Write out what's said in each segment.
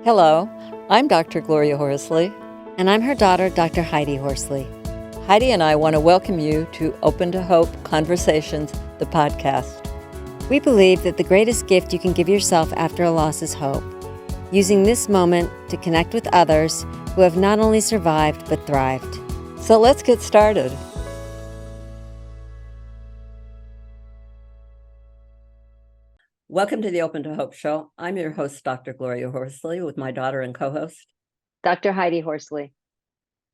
Hello, I'm Dr. Gloria Horsley. And I'm her daughter, Dr. Heidi Horsley. Heidi and I want to welcome you to Open to Hope Conversations, the podcast. We believe that the greatest gift you can give yourself after a loss is hope, using this moment to connect with others who have not only survived but thrived. So let's get started. Welcome to the Open to Hope show. I'm your host, Dr. Gloria Horsley, with my daughter and co-host, Dr. Heidi Horsley.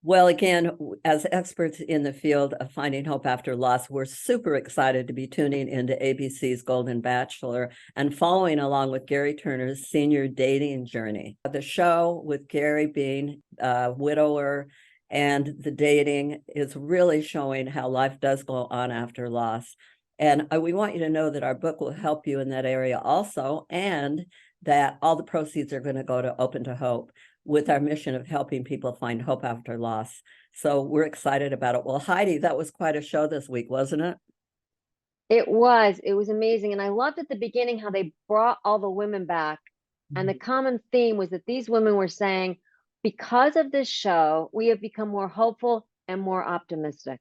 Well, again, as experts in the field of finding hope after loss, we're super excited to be tuning into ABC's Golden Bachelor and following along with Gary Turner's senior dating journey. The show, with Gary being a widower and the dating, is really showing how life does go on after loss. And we want you to know that our book will help you in that area also, and that all the proceeds are going to go to Open to Hope, with our mission of helping people find hope after loss. So we're excited about it. Well, Heidi, that was quite a show this week, wasn't it? It was amazing. And I loved at the beginning how they brought all the women back. And the common theme was that these women were saying, because of this show, we have become more hopeful and more optimistic.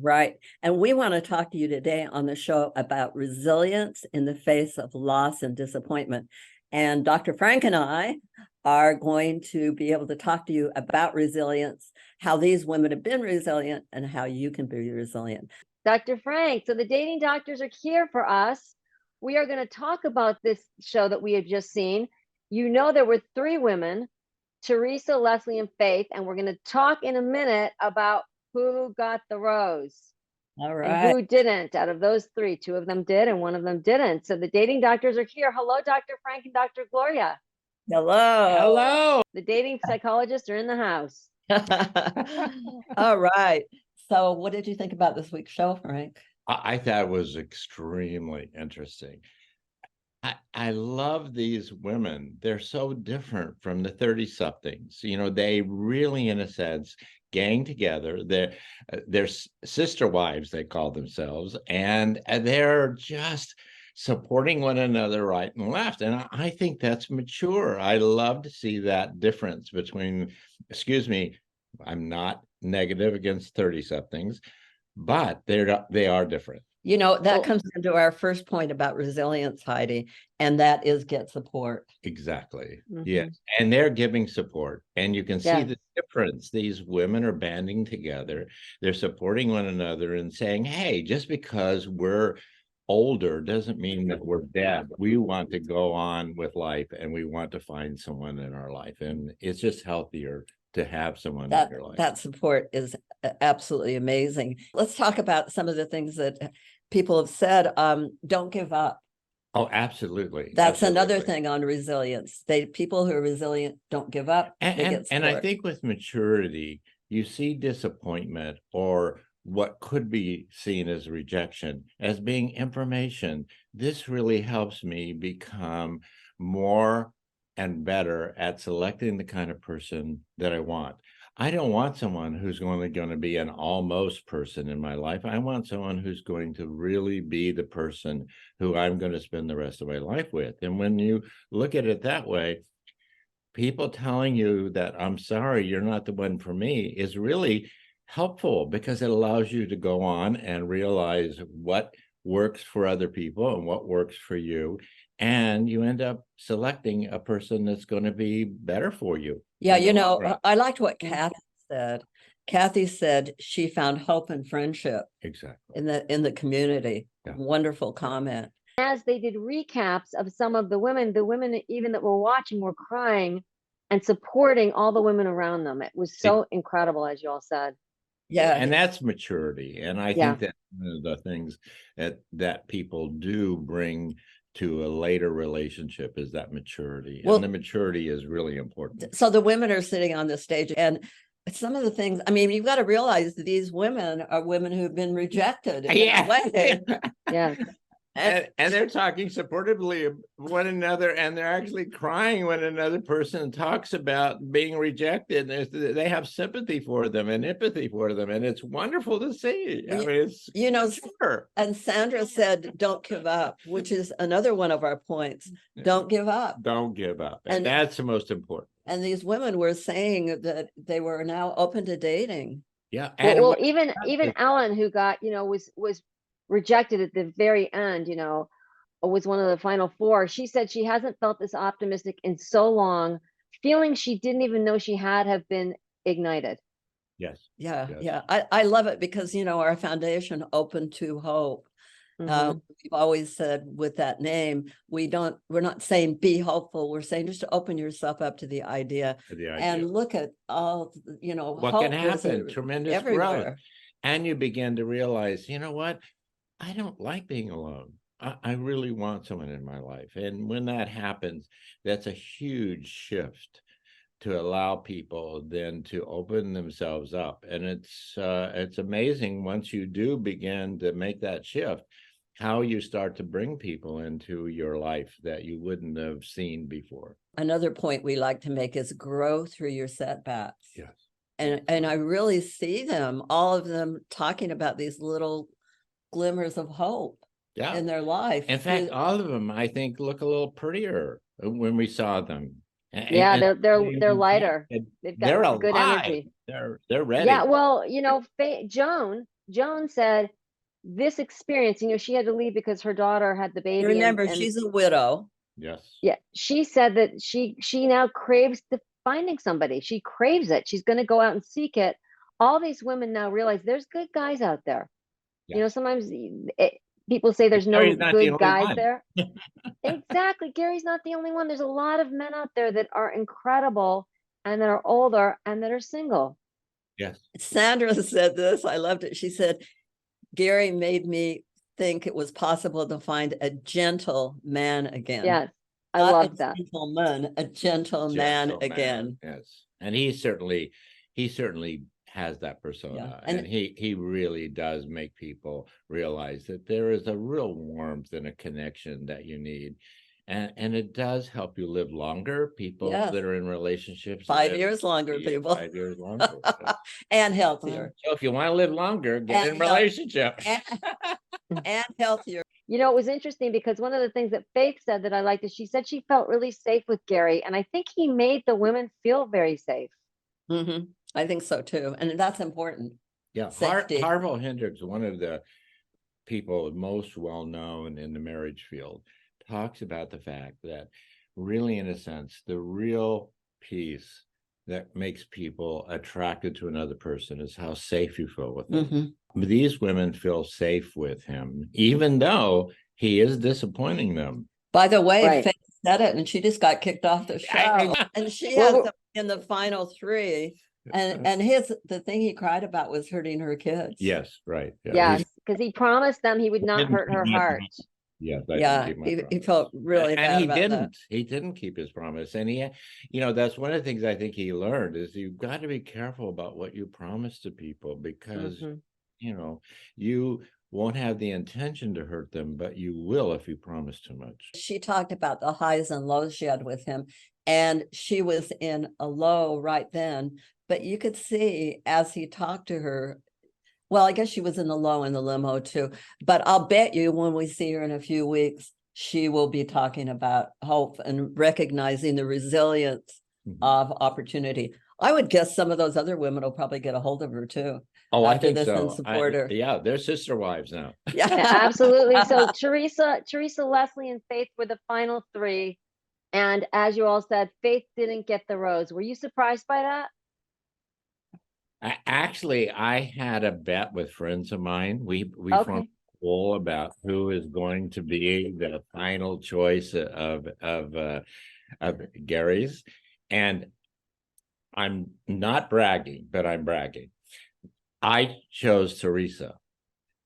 Right. And we want to talk to you today on the show about resilience in the face of loss and disappointment. And Dr. Frank and I are going to be able to talk to you about resilience, how these women have been resilient, and how you can be resilient. Dr. Frank, so the dating doctors are here for us. We are going to talk about this show that we have just seen. You know, there were three women, Teresa, Leslie, and Faith, and we're going to talk in a minute about who got the rose. All right. And who didn't. Out of those three, two of them did and one of them didn't. So the dating doctors are here. Hello, Dr. Frank and Dr. Gloria. Hello. The dating psychologists are in the house. All right. So what did you think about this week's show, Frank? I thought it was extremely interesting. I love these women. They're so different from the 30-somethings. You know, they really, in a sense, gang together. They're sister wives, they call themselves, and they're just supporting one another right and left. And I think that's mature. I love to see that difference between, I'm not negative against 30-somethings, but they are different. You know, that comes into our first point about resilience, Heidi, and that is get support. Exactly. Mm-hmm. Yeah. And they're giving support. And you can see the difference. These women are banding together. They're supporting one another and saying, hey, just because we're older doesn't mean that we're dead. We want to go on with life, and we want to find someone in our life. And it's just healthier to have someone in your life. That support is absolutely amazing. Let's talk about some of the things that people have said. Don't give up. Oh, absolutely. That's another thing on resilience. People who are resilient don't give up. And I think with maturity, you see disappointment or what could be seen as rejection as being information. This really helps me become more and better at selecting the kind of person that I want. I don't want someone who's only going to be an almost person in my life. I want someone who's going to really be the person who I'm going to spend the rest of my life with. And when you look at it that way, people telling you that I'm sorry, you're not the one for me is really helpful, because it allows you to go on and realize what works for other people and what works for you. And you end up selecting a person that's going to be better for you. Yeah, you know, I liked what Kathy said. Kathy said she found hope and friendship. Exactly. In the community. Yeah. Wonderful comment. As they did recaps of some of the women even that were watching were crying and supporting all the women around them. It was so incredible, as you all said. Yeah. And that's maturity. And I think that's one of the things that people do bring to a later relationship is that maturity. And the maturity is really important. So the women are sitting on the stage, and some of the things, I mean, you've got to realize that these women are women who've been rejected in that way. Yeah. and they're talking supportively of one another, and they're actually crying when another person talks about being rejected. They have sympathy for them and empathy for them, and it's wonderful to see. I mean, it's sure. And Sandra said, "Don't give up," which is another one of our points. Don't give up. Don't give up, And that's the most important. And these women were saying that they were now open to dating. Yeah, well, even Ellen, who got, was rejected at the very end, was one of the final four. She said she hasn't felt this optimistic in so long, feeling she didn't even know she have been ignited. Yes. Yeah. I love it because, our foundation, Open to Hope. We've always said with that name, we're not saying be hopeful. We're saying just to open yourself up to the idea. And look at all, what can happen, tremendous everywhere. growth. And you begin to realize, you know what? I don't like being alone. I really want someone in my life. And when that happens, that's a huge shift to allow people then to open themselves up. And it's amazing once you do begin to make that shift, how you start to bring people into your life that you wouldn't have seen before. Another point we like to make is grow through your setbacks. Yes. And I really see them, all of them, talking about these little glimmers of hope in their life. In fact, all of them, I think, look a little prettier when we saw them. Yeah, they're lighter. They've got good energy. They're ready. Yeah, well, Joan said this experience, she had to leave because her daughter had the baby. Remember, she's a widow. Yes. Yeah, she said that she now craves finding somebody. She craves it. She's going to go out and seek it. All these women now realize there's good guys out there. Yeah. Sometimes people say there's no good guys there. Exactly. Gary's not the only one. There's a lot of men out there that are incredible and that are older and that are single. Yes. Sandra said this. I loved it. She said, Gary made me think it was possible to find a gentle man again. Yes. I love that. A gentleman again. Yes. And he certainly has that persona. Yeah. And he really does make people realize that there is a real warmth and a connection that you need. And it does help you live longer. People that are in relationships 5 years longer, people 5 years longer. And healthier. So if you want to live longer, get in a relationship. And healthier. It was interesting because one of the things that Faith said that I liked is she said she felt really safe with Gary. And I think he made the women feel very safe. Mm-hmm. I think so too. And that's important. Yeah. Harville Hendricks, one of the people most well known in the marriage field, talks about the fact that really, in a sense, the real piece that makes people attracted to another person is how safe you feel with them. Mm-hmm. These women feel safe with him, even though he is disappointing them. By the way, Faith said it, and she just got kicked off the show. And she has them in the final three. And the thing he cried about was hurting her kids. Yes, right. Yeah. Yes, because he promised them he would not hurt her heart. Yes, he felt really bad about that. He didn't keep his promise. And that's one of the things I think he learned is you've got to be careful about what you promise to people because, you won't have the intention to hurt them, but you will if you promise too much. She talked about the highs and lows she had with him, and she was in a low right then, but you could see as he talked to her, well, I guess she was in the low in the limo too, but I'll bet you when we see her in a few weeks, she will be talking about hope and recognizing the resilience of opportunity. I would guess some of those other women will probably get a hold of her too. Oh, I think so. And support her. Yeah, they're sister wives now. Yeah, absolutely. So Teresa, Leslie, and Faith were the final three. And as you all said, Faith didn't get the rose. Were you surprised by that? Actually, I had a bet with friends of mine. We formed a poll about who is going to be the final choice of Gary's, and I'm not bragging, but I'm bragging. I chose Teresa.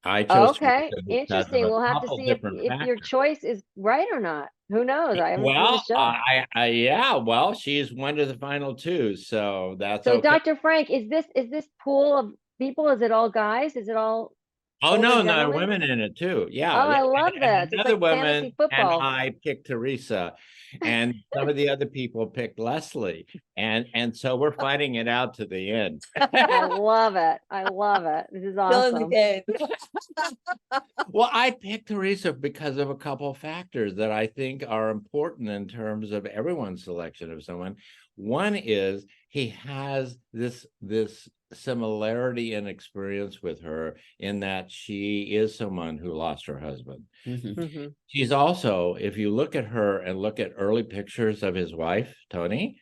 Okay, interesting. We'll have to see if your choice is right or not. Who knows? I haven't seen the show. She's one of the final two, so that's so. Okay. Dr. Frank, is this pool of people? Is it all guys? Is it all? Oh, older no, there are gentlemen? women in it too. Yeah. Oh, I yeah. love And this. It's another like fantasy woman and football. I picked Teresa, and some of the other people picked Leslie, and so we're fighting it out to the end. I love it. I love it. This is Still in the awesome. game. Well, I picked Teresa because of a couple of factors that I think are important in terms of everyone's selection of someone. One is he has this similarity in experience with her in that she is someone who lost her husband. Mhm. Mhm. She's also, if you look at her and look at early pictures of his wife, Tony,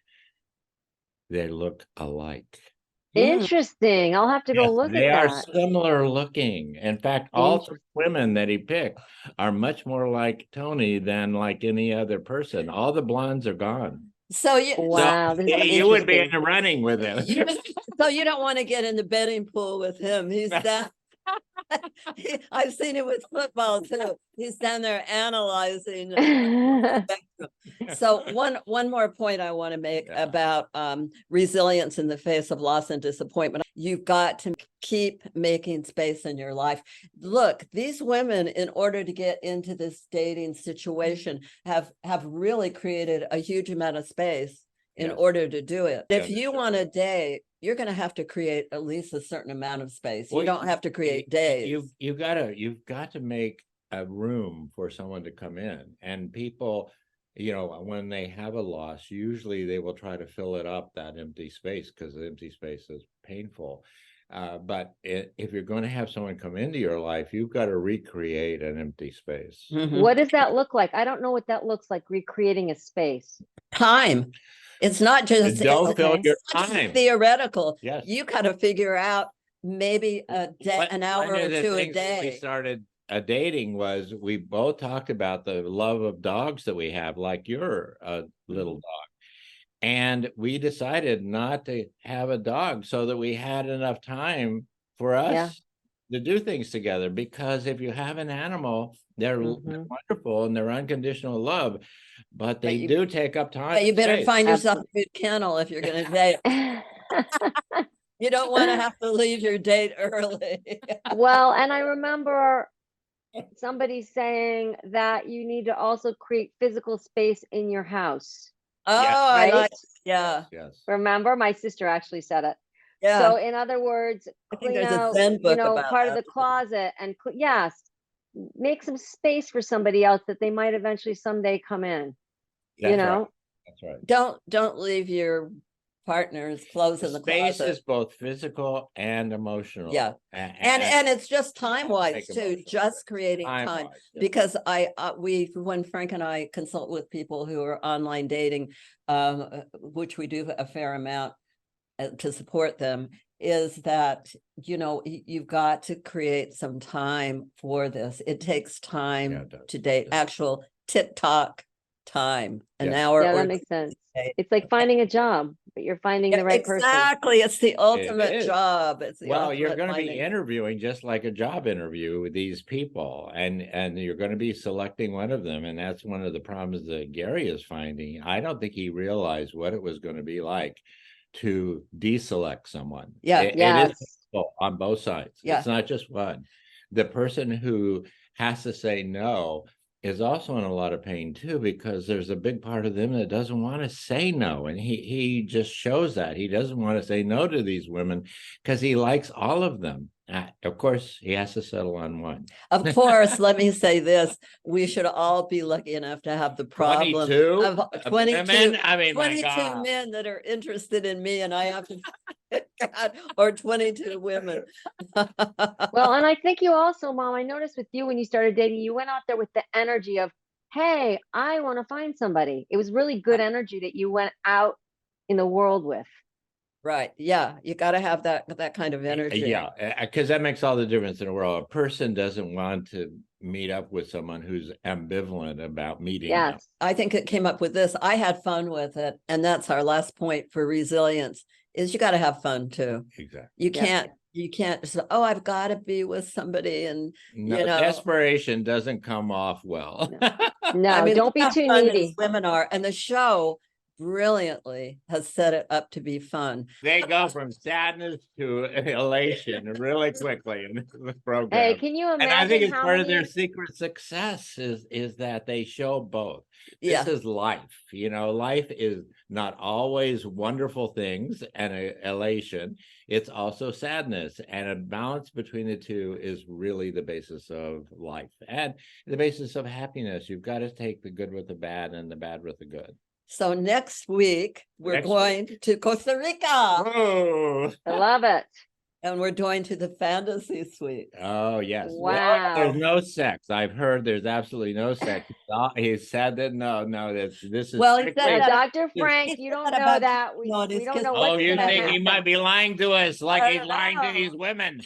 they look alike. Interesting. I'll have to go Yes, look they at are that. similar looking. In fact, all three Interesting. women that he picked are much more like Tony than like any other person. All the blondes are gone. So you, So Wow, this is you would be in interesting. the running with him. so you don't want to get in the betting pool with him. He's that. I've seen it with football too. He's down there analyzing. So one more point I want to make Yeah. about resilience in the face of loss and disappointment. You've got to keep making space in your life. Look, these women, in order to get into this dating situation, have really created a huge amount of space in Yes. order to do it. Yeah, If you want to date, you're going to have to create at least a certain amount of space. Well, You don't have to create days. You've got to make a room for someone to come in. And people, when they have a loss, usually they will try to fill it up, that empty space, because the empty space is painful. But if you're going to have someone come into your life, you've got to recreate an empty space. Mhm. What does that look like? I don't know what that looks like, recreating a space. Time. It's not just Don't fill your it's not just time. theoretical. Yes. You got to figure out maybe a day, an hour One or of the two a things when we day. started dating was we both talked about the love of dogs that we have, like your little dog. And we decided not to have a dog so that we had enough time for us Yeah. to do things together. Because if you have an animal, they're Mhm. wonderful and they're unconditional love, but they you- do take up time. But you and better space. find yourself a good kennel if you're going to date. You don't want to have to leave your date early. Well, and I remember somebody saying that you need to also create physical space in your house, Oh, I right? like, yeah, Yes. Remember, my sister actually said it. yeah. So in other words, I think clean there's a out, Zen book about part of that. the closet and yes, make some space for somebody else that they might eventually someday come in, That's know? right. That's right. Don't leave your partner's clothes in the Space closet. is both physical and emotional. Yeah. And it's just time wise too, just creating time. Time-wise, yeah. Because when Frank and I consult with people who are online dating, which we do a fair amount to support them, is that you've got to create some time for this. It takes time it does. to date, actual TikTok time, an Yes. hour Yeah, or that makes sense. day. It's like finding a job, but you're finding the right person. Exactly. It's the ultimate is. job. It's the Well, you're ultimate going to be finding. interviewing just like a job interview with these people, and you're going to be selecting one of them, and that's one of the problems that Gary is finding. I don't think he realized what it was going to be like to deselect someone. Yeah. It is Yes. difficult on both sides. Yeah. It's not just one. The person who has to say no is also in a lot of pain too, because there's a big part of them that doesn't want to say no. And he just shows that he doesn't want to say no to these women because he likes all of them. Of course, he has to settle on one. Of course, let me say this. We should all be lucky enough to have the problem 22 of 22, women? I mean, my 22 God. men that are interested in me, and I have to, God, or 22 women. Well, and I think you also, Mom, I noticed with you when you started dating, you went out there with the energy of, hey, I want to find somebody. It was really good energy that you went out in the world with. Right. Yeah. You got to have that kind of energy. Yeah, because that makes all the difference in the world. A person doesn't want to meet up with someone who's ambivalent about meeting them. Yes. I think it came up with this. I had fun with it. And that's our last point for resilience, is you got to have fun too. Exactly. You can't say, oh, I've got to be with somebody. And No, desperation doesn't come off well. No, I mean, don't look be how too fun needy. these women are. And the show brilliantly has set it up to be fun. They go from sadness to elation really quickly in this program. Hey, can you And I think imagine it's how part of their many? secret success is that they show both. Yeah. This is life. Life is not always wonderful things and elation. It's also sadness, and a balance between the two is really the basis of life and the basis of happiness. You've got to take the good with the bad and the bad with the good. So next week, we're going to Costa Rica. Oh, I love it. And we're going to the fantasy suite. oh yes. Wow. There's no sex. I've heard there's absolutely no sex. He said that no, this is Well, he strictly- said that- Dr. Frank, he you said don't that know about that. We no, it's don't just- know Oh, what's you gonna think he happen. might be lying to us like I he's don't lying to know. these women?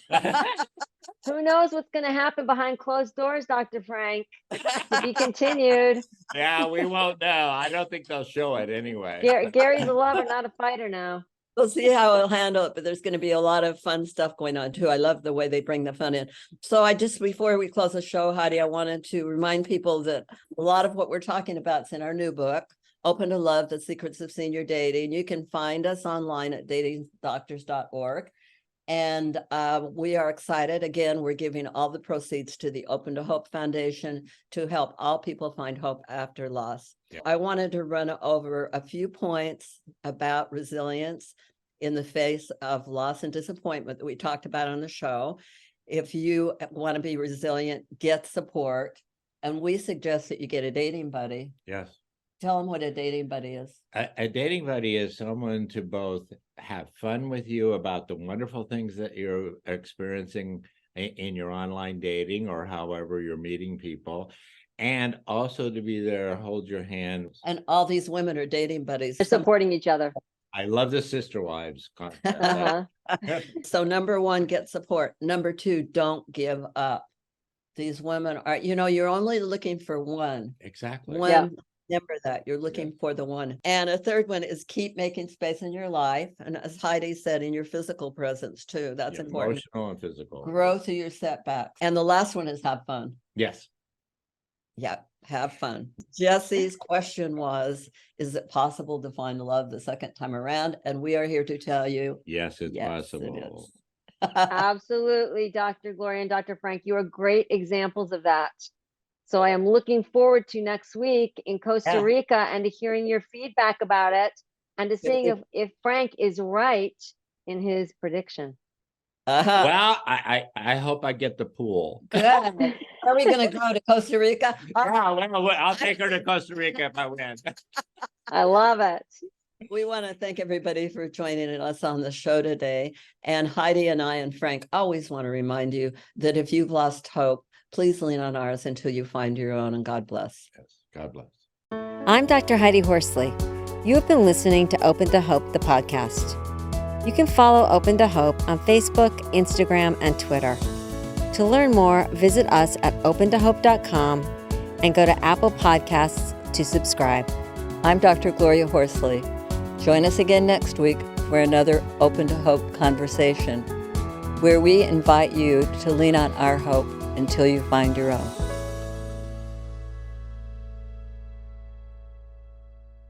Who knows what's going to happen behind closed doors, Dr. Frank? To be continued. Yeah, we won't know. I don't think they'll show it anyway. Gary's a lover, not a fighter now. We'll see how he'll handle it, but there's going to be a lot of fun stuff going on too. I love the way they bring the fun in. So before we close the show, Heidi, I wanted to remind people that a lot of what we're talking about is in our new book, Open to Love, The Secrets of Senior Dating. You can find us online at datingdoctors.org. And we are excited. Again, we're giving all the proceeds to the Open to Hope Foundation to help all people find hope after loss. Yeah. I wanted to run over a few points about resilience in the face of loss and disappointment that we talked about on the show. If you want to be resilient, get support. And we suggest that you get a dating buddy. Yes. Tell them what a dating buddy is. A dating buddy is someone to both have fun with you about the wonderful things that you're experiencing in your online dating or however you're meeting people, and also to be there, hold your hand. And all these women are dating buddies. They're supporting each other. I love the sister wives concept. Uh-huh. So number one, get support. Number two, don't give up. These women are, you're only looking for one. Exactly. One, Yeah. remember that. You're looking for the one. And a third one is keep making space in your life. And as Heidi said, in your physical presence too. That's Yeah, important. emotional and physical. Grow through your setbacks. And the last one is have fun. Yes. Yeah, have fun. Jesse's question was, is it possible to find love the second time around? And we are here to tell you, Yes, it's yes, possible. it is. Absolutely, Dr. Gloria and Dr. Frank. You are great examples of that. So I am looking forward to next week in Costa Yeah. Rica and to hearing your feedback about it and to seeing if Frank is right in his prediction. Well, I hope I get the pool. Good. Are we going to go to Costa Rica? Yeah, well, I'll take her to Costa Rica if I win. I love it. We want to thank everybody for joining us on the show today. And Heidi and I and Frank always want to remind you that if you've lost hope, please lean on ours until you find your own, and God bless. Yes, God bless. I'm Dr. Heidi Horsley. You have been listening to Open to Hope, the podcast. You can follow Open to Hope on Facebook, Instagram, and Twitter. To learn more, visit us at opentohope.com and go to Apple Podcasts to subscribe. I'm Dr. Gloria Horsley. Join us again next week for another Open to Hope conversation, where we invite you to lean on our hope until you find your own.